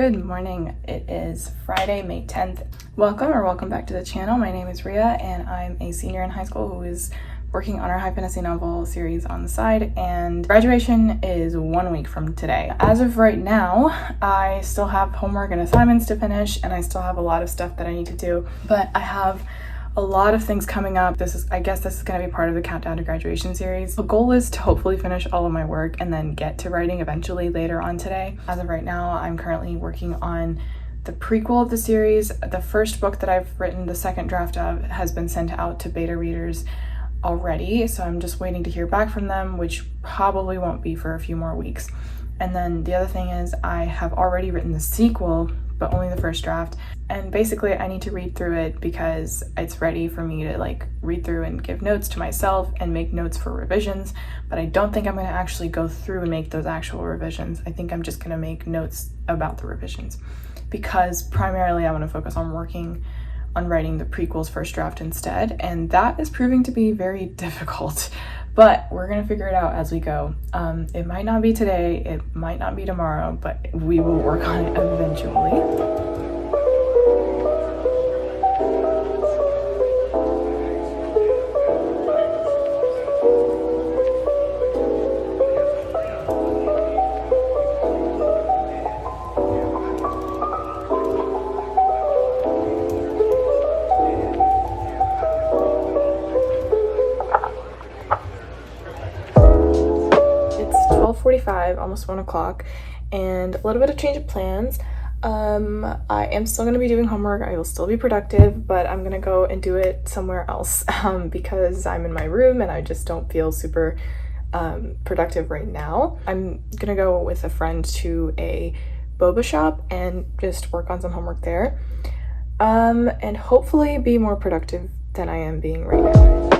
Good morning. It is Friday, May 10th. Welcome back to the channel. My name is Rhea and I'm a senior in high school who is working on our high fantasy novel series on the side, and graduation is 1 week from today. As of right now, I still have homework and assignments to finish and I still have a lot of stuff that I need to do, but I have a lot of things coming up. I guess this is going to be part of the countdown to graduation series. The goal is to hopefully finish all of my work and then get to writing eventually later on today. As of right now, I'm currently working on the prequel of the series. The first book that I've written, the second draft of, has been sent out to beta readers already, so I'm just waiting to hear back from them, which probably won't be for a few more weeks. And then the other thing is I have already written the sequel, but only the first draft, and basically I need to read through it because it's ready for me to read through and give notes to myself and make notes for revisions, but I don't think I'm going to actually go through and make those actual revisions. I think I'm just going to make notes about the revisions because primarily I want to focus on working on writing the prequel's first draft instead, and that is proving to be very difficult, but we're gonna figure it out as we go. It might not be today, it might not be tomorrow, but we will work on it eventually. It's 12:45, almost 1 o'clock, and a little bit of change of plans. I am still going to be doing homework. I will still be productive, but I'm going to go and do it somewhere else because I'm in my room and I just don't feel super productive right now. I'm going to go with a friend to a boba shop and just work on some homework there, and hopefully be more productive than I am being right now.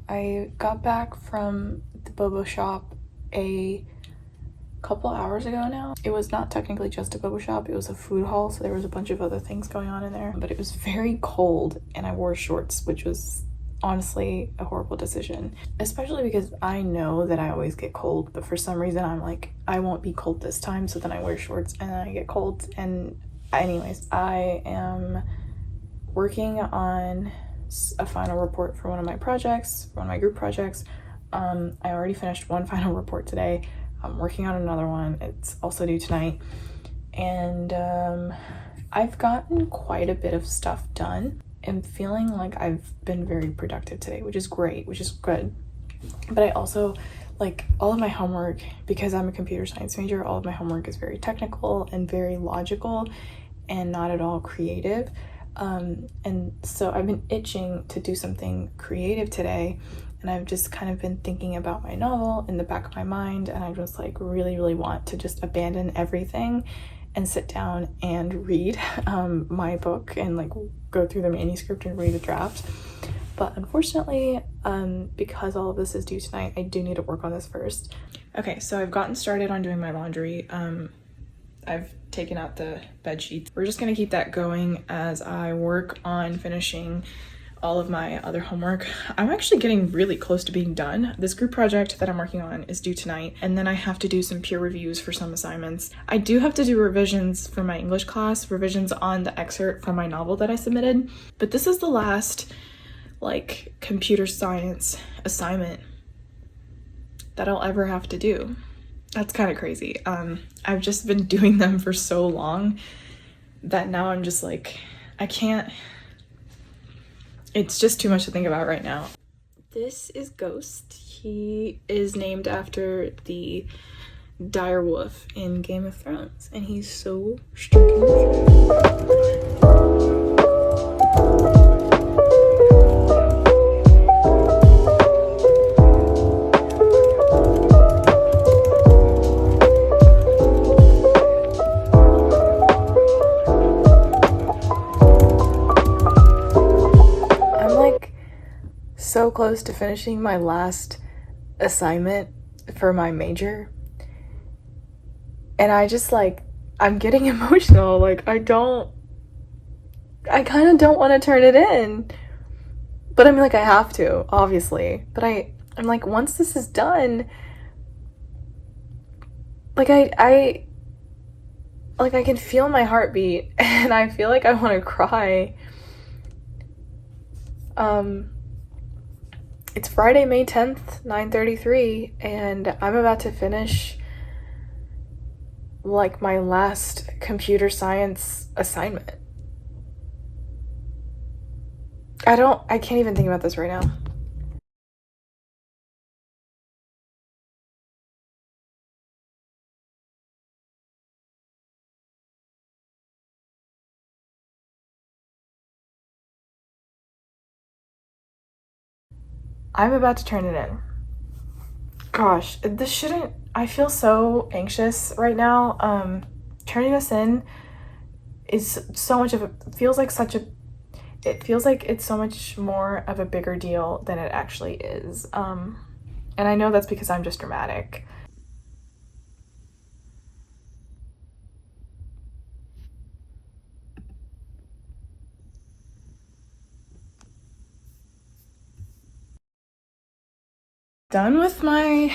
I got back from the boba shop a couple hours ago now. It was not technically just a boba shop, it was a food hall, so there was a bunch of other things going on in there, but it was very cold and I wore shorts, which was honestly a horrible decision, especially because I know that I always get cold, but for some reason I'm like, I won't be cold this time, so then I wear shorts and then I get cold. And anyways, I am working on a final report for one of my group projects. I already finished one final report today. I'm working on another one. It's also due tonight. And I've gotten quite a bit of stuff done. I'm feeling like I've been very productive today, which is great, which is good. But I also, all of my homework, because I'm a computer science major, all of my homework is very technical and very logical and not at all creative. And so I've been itching to do something creative today, and I've just kind of been thinking about my novel in the back of my mind, and I just really want to just abandon everything and sit down and read my book and go through the manuscript and read the draft. But unfortunately, because all of this is due tonight, I do need to work on this first. Okay, so I've gotten started on doing my laundry. I've taken out the bed sheets. We're just gonna keep that going as I work on finishing all of my other homework. I'm actually getting really close to being done. This group project that I'm working on is due tonight, and then I have to do some peer reviews for some assignments. I do have to do revisions for my English class, revisions on the excerpt from my novel that I submitted, but this is the last computer science assignment that I'll ever have to do. That's kind of crazy. I've just been doing them for so long that now I'm just I can't, it's just too much to think about right now. This is Ghost. He is named after the dire wolf in Game of Thrones, and he's so stinking. So close to finishing my last assignment for my major. And I just like, I'm getting emotional. Like, I kind of don't want to turn it in. But I mean, like, I have to, obviously. But I'm like, once this is done, like, I can feel my heartbeat and I feel like I want to cry. It's Friday, May 10th, 9:33, and I'm about to finish like my last computer science assignment. I can't even think about this right now. I'm about to turn it in. Gosh, this shouldn't, I feel so anxious right now. Turning this in is so much of a, it feels like it's so much more of a bigger deal than it actually is. And I know that's because I'm just dramatic. Done with my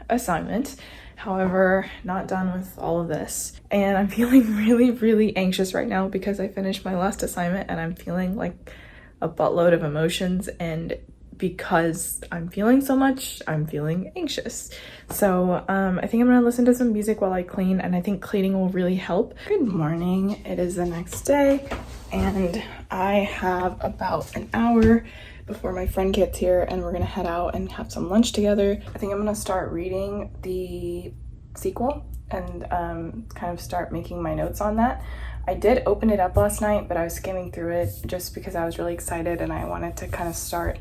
assignment, however, not done with all of this. And I'm feeling really, really anxious right now because I finished my last assignment and I'm feeling like a buttload of emotions, and because I'm feeling so much, I'm feeling anxious. So I think I'm gonna listen to some music while I clean, and I think cleaning will really help. Good morning, it is the next day and I have about an hour before my friend gets here and we're gonna head out and have some lunch together. I think I'm gonna start reading the sequel and kind of start making my notes on that. I did open it up last night, but I was skimming through it just because I was really excited and I wanted to kind of start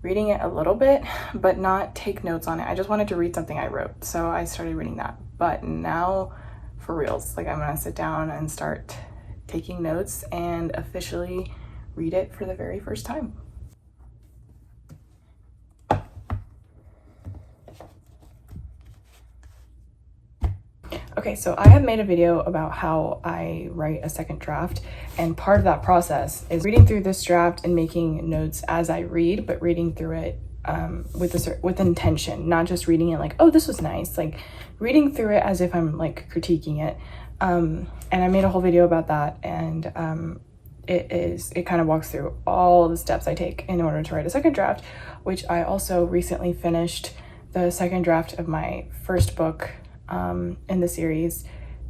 reading it a little bit, but not take notes on it. I just wanted to read something I wrote, so I started reading that. But now, for reals, like I'm gonna sit down and start taking notes and officially read it for the very first time. Okay, so I have made a video about how I write a second draft, and part of that process is reading through this draft and making notes as I read, but reading through it with intention, not just reading it like, oh, this was nice, like reading through it as if I'm like critiquing it. And I made a whole video about that, and it kind of walks through all the steps I take in order to write a second draft, which I also recently finished the second draft of my first book in the series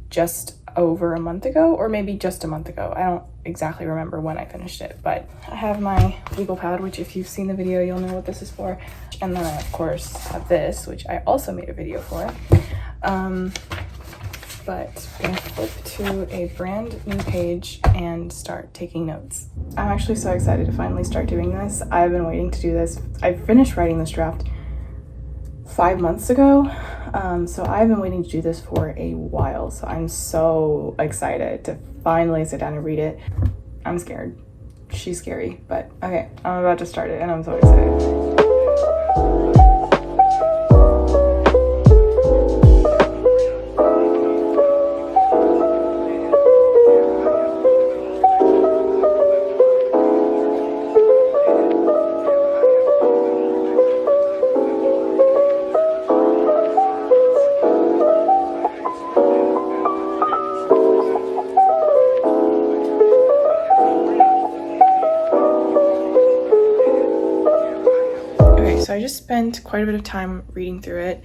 just over a month ago, or maybe just a month ago. I don't exactly remember when I finished it, but I have my legal pad, which if you've seen the video, you'll know what this is for. And then I, of course, have this, which I also made a video for. But I'm gonna flip to a brand new page and start taking notes. I'm actually so excited to finally start doing this. I've been waiting to do this. I finished writing this draft 5 months ago, so I've been waiting to do this for a while, so I'm so excited to finally sit down and read it. I'm scared. She's scary, but okay, I'm about to start it and I'm so excited. So I just spent quite a bit of time reading through it,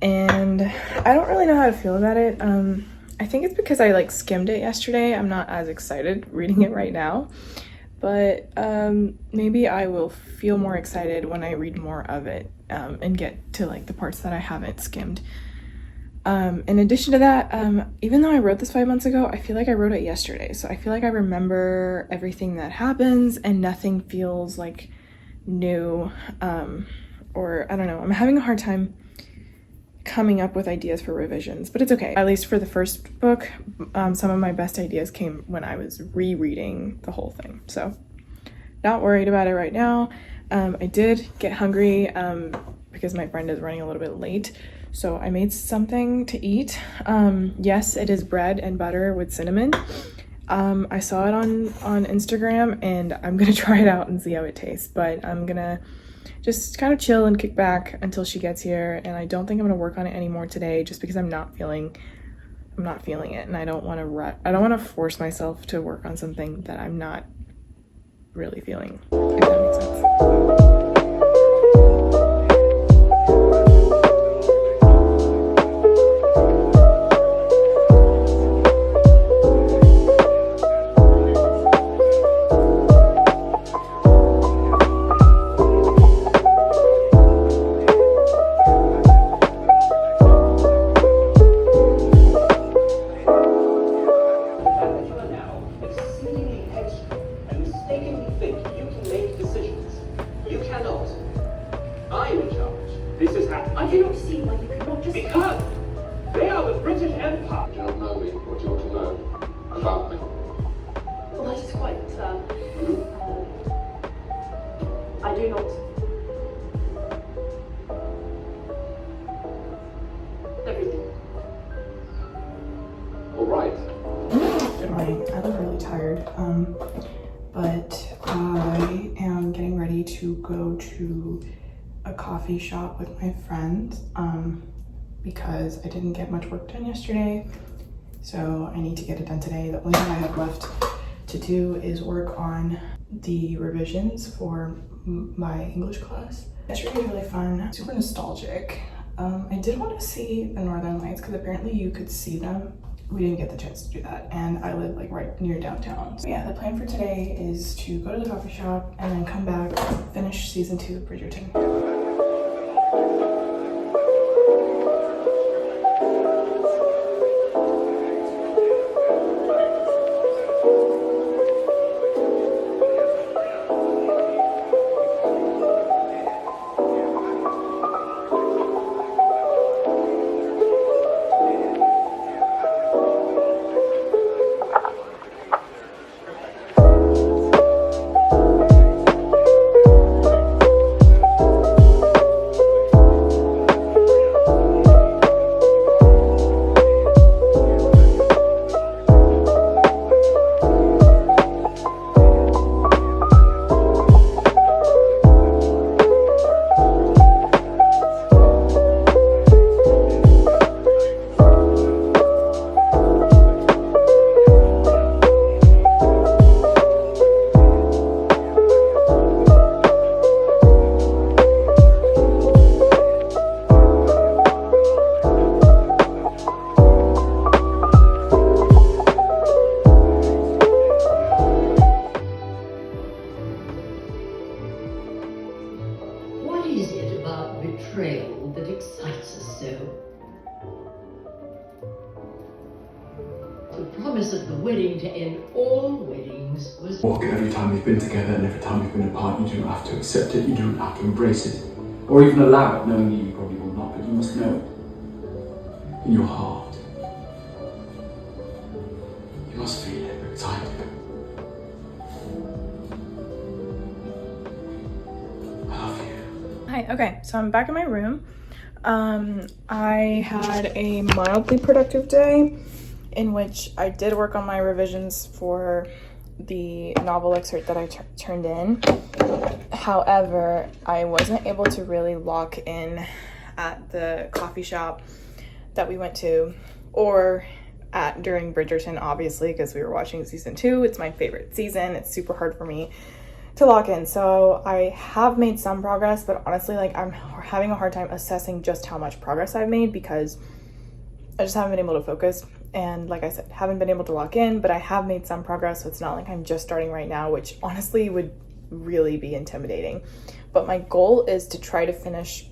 and I don't really know how to feel about it. I think it's because I like skimmed it yesterday. I'm not as excited reading it right now, but maybe I will feel more excited when I read more of it and get to like the parts that I haven't skimmed. In addition to that, even though I wrote this 5 months ago, I feel like I wrote it yesterday. So I feel like I remember everything that happens and nothing feels like new, or I don't know. I'm having a hard time coming up with ideas for revisions, but it's okay. At least for the first book, some of my best ideas came when I was rereading the whole thing. So not worried about it right now. I did get hungry because my friend is running a little bit late. So I made something to eat. Yes, it is bread and butter with cinnamon. I saw it on Instagram, and I'm gonna try it out and see how it tastes, but I'm gonna just kind of chill and kick back until she gets here. And I don't think I'm gonna work on it anymore today, just because I'm not feeling it, and I don't want to force myself to work on something that I'm not really feeling, if that makes sense. I look really tired, but I am getting ready to go to a coffee shop with my friends because I didn't get much work done yesterday, so I need to get it done today. The only thing I have left to do is work on the revisions for my English class. Yesterday was really fun, super nostalgic. I did want to see the Northern Lights because apparently you could see them. We didn't get the chance to do that, and I live like right near downtown. So yeah, the plan for today is to go to the coffee shop and then come back, finish season 2 of Bridgerton. Betrayal that excites us so. The promise of the wedding to end all weddings was... Walk every time we've been together and every time we've been apart. You don't have to accept it, you don't have to embrace it, or even allow it, knowing that you probably will not, but you must know it. In your heart. You must feel it every time. I love you. Hi, okay, so I'm back in my room. I had a mildly productive day in which I did work on my revisions for the novel excerpt that I turned in. However, I wasn't able to really lock in at the coffee shop that we went to, or at during Bridgerton, obviously, because we were watching season 2. It's my favorite season. It's super hard for me to lock in. So I have made some progress, but honestly, like, I'm having a hard time assessing just how much progress I've made because I just haven't been able to focus. And like I said, haven't been able to lock in, but I have made some progress. So it's not like I'm just starting right now, which honestly would really be intimidating. But my goal is to try to finish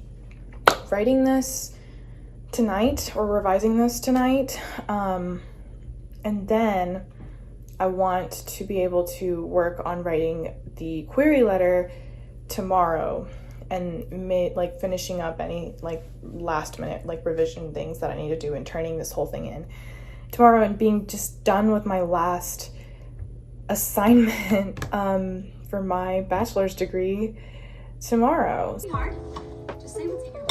writing this tonight or revising this tonight. And then I want to be able to work on writing the query letter tomorrow and finishing up any like last minute like revision things that I need to do and turning this whole thing in tomorrow and being just done with my last assignment for my bachelor's degree tomorrow. Hard. Just say what's in your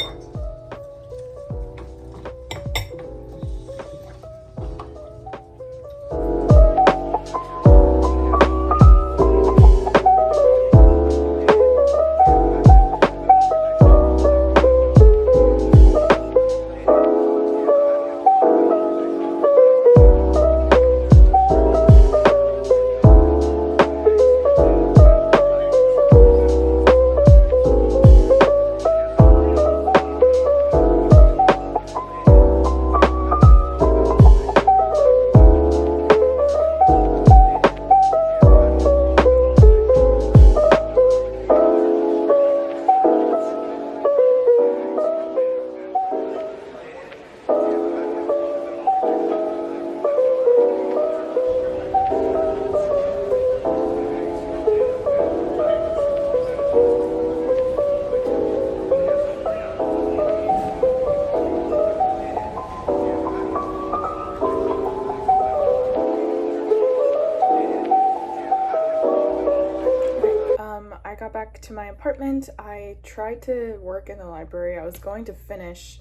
apartment. I tried to work in the library. I was going to finish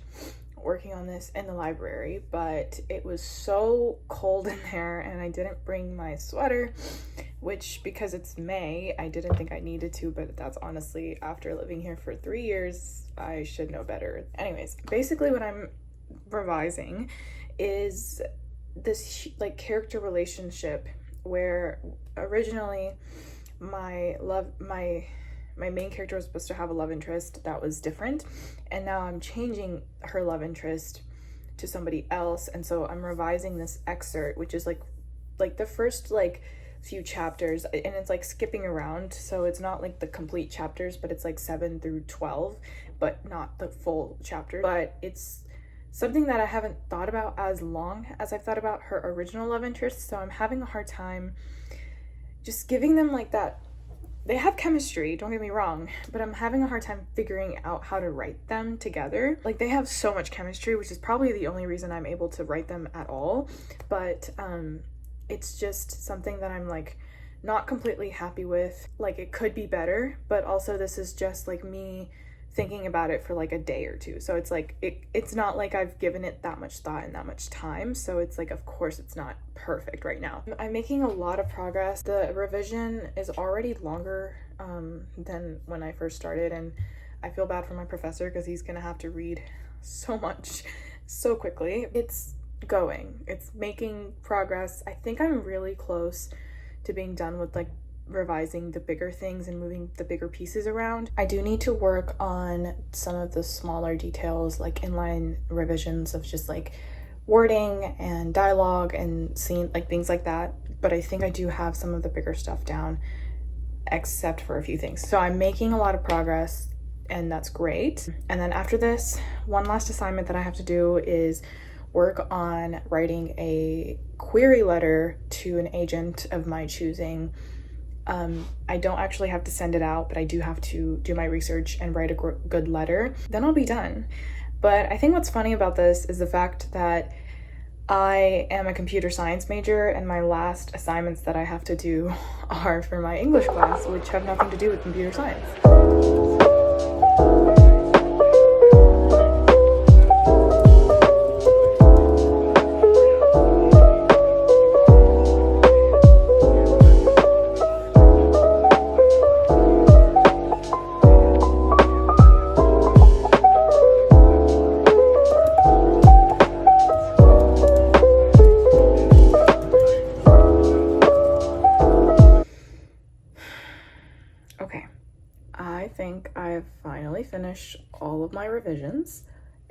working on this in the library, but it was so cold in there and I didn't bring my sweater, which, because it's May, I didn't think I needed to, but that's honestly, after living here for 3 years, I should know better. Anyways, basically what I'm revising is this like character relationship where originally my main character was supposed to have a love interest that was different, and now I'm changing her love interest to somebody else, and so I'm revising this excerpt, which is like the first like few chapters, and it's like skipping around, so it's not like the complete chapters, but it's like 7 through 12, but not the full chapter. But it's something that I haven't thought about as long as I've thought about her original love interest, so I'm having a hard time just giving them like that. They have chemistry, don't get me wrong, but I'm having a hard time figuring out how to write them together. Like, they have so much chemistry, which is probably the only reason I'm able to write them at all, but it's just something that I'm like not completely happy with. Like, it could be better, but also this is just like me thinking about it for like a day or two, so it's like it's not like I've given it that much thought and that much time, so it's like, of course it's not perfect right now. I'm making a lot of progress. The revision is already longer than when I first started, and I feel bad for my professor because he's gonna have to read so much so quickly. It's making progress. I think I'm really close to being done with like revising the bigger things and moving the bigger pieces around. I do need to work on some of the smaller details, like inline revisions of just like wording and dialogue and scene, like things like that, but I think I do have some of the bigger stuff down, except for a few things. So I'm making a lot of progress, and that's great. And then after this, one last assignment that I have to do is work on writing a query letter to an agent of my choosing. I don't actually have to send it out, but I do have to do my research and write a good letter. Then I'll be done. But I think what's funny about this is the fact that I am a computer science major, and my last assignments that I have to do are for my English class, which have nothing to do with computer science. Finish all of my revisions,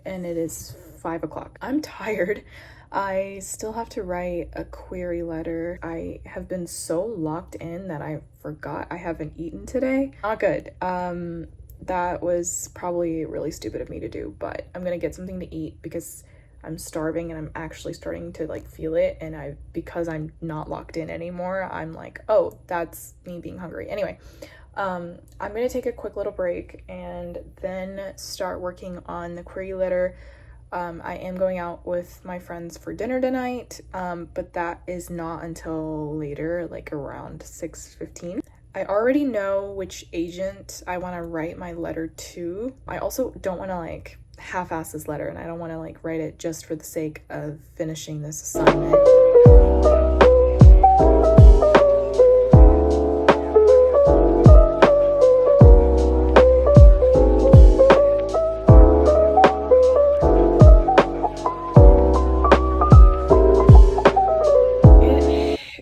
and it is 5 o'clock. I'm tired. I still have to write a query letter. I have been so locked in that I forgot I haven't eaten today. Not good. That was probably really stupid of me to do, but I'm gonna get something to eat because I'm starving and I'm actually starting to like feel it, and because I'm not locked in anymore, I'm like, oh, that's me being hungry. Anyway, I'm gonna take a quick little break and then start working on the query letter. I am going out with my friends for dinner tonight, but that is not until later, like around 6:15. I already know which agent I want to write my letter to. I also don't want to like half-ass this letter, and I don't want to like write it just for the sake of finishing this assignment.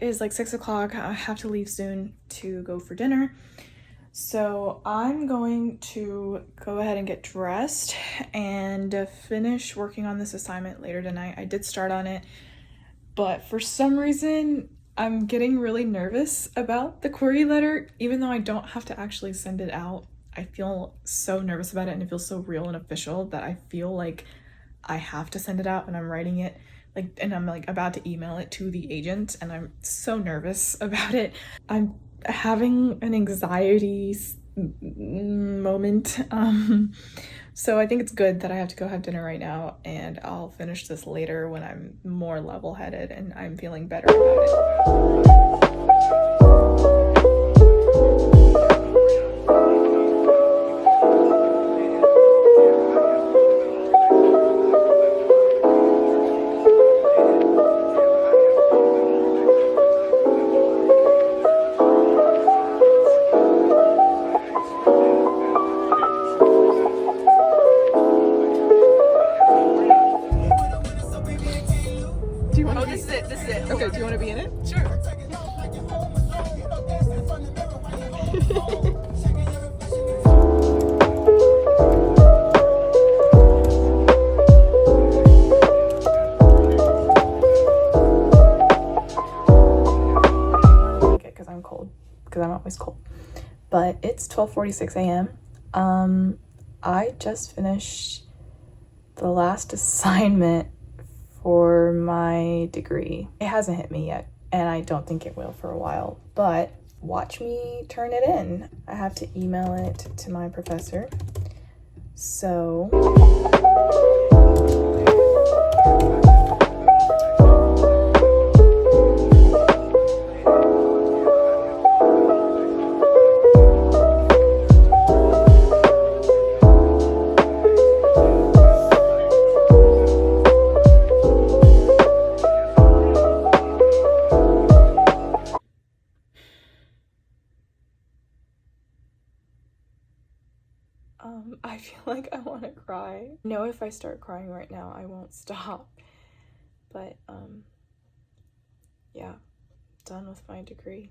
It's like 6 o'clock. I have to leave soon to go for dinner, so I'm going to go ahead and get dressed and finish working on this assignment later tonight. I did start on it, but for some reason I'm getting really nervous about the query letter, even though I don't have to actually send it out. I feel so nervous about it, and it feels so real and official that I feel like I have to send it out, and I'm writing it and I'm like about to email it to the agent, and I'm so nervous about it. I'm having an anxiety moment, so I think it's good that I have to go have dinner right now, and I'll finish this later when I'm more level-headed and I'm feeling better about it. it. Okay, do you want to be in it? Sure. Because I'm cold, because I'm always cold. But it's 12:46 a.m. I just finished the last assignment for my degree. It hasn't hit me yet, and I don't think it will for a while, but watch me turn it in. I have to email it to my professor. So I feel like I want to cry. I know if I start crying right now, I won't stop. But yeah, done with my degree.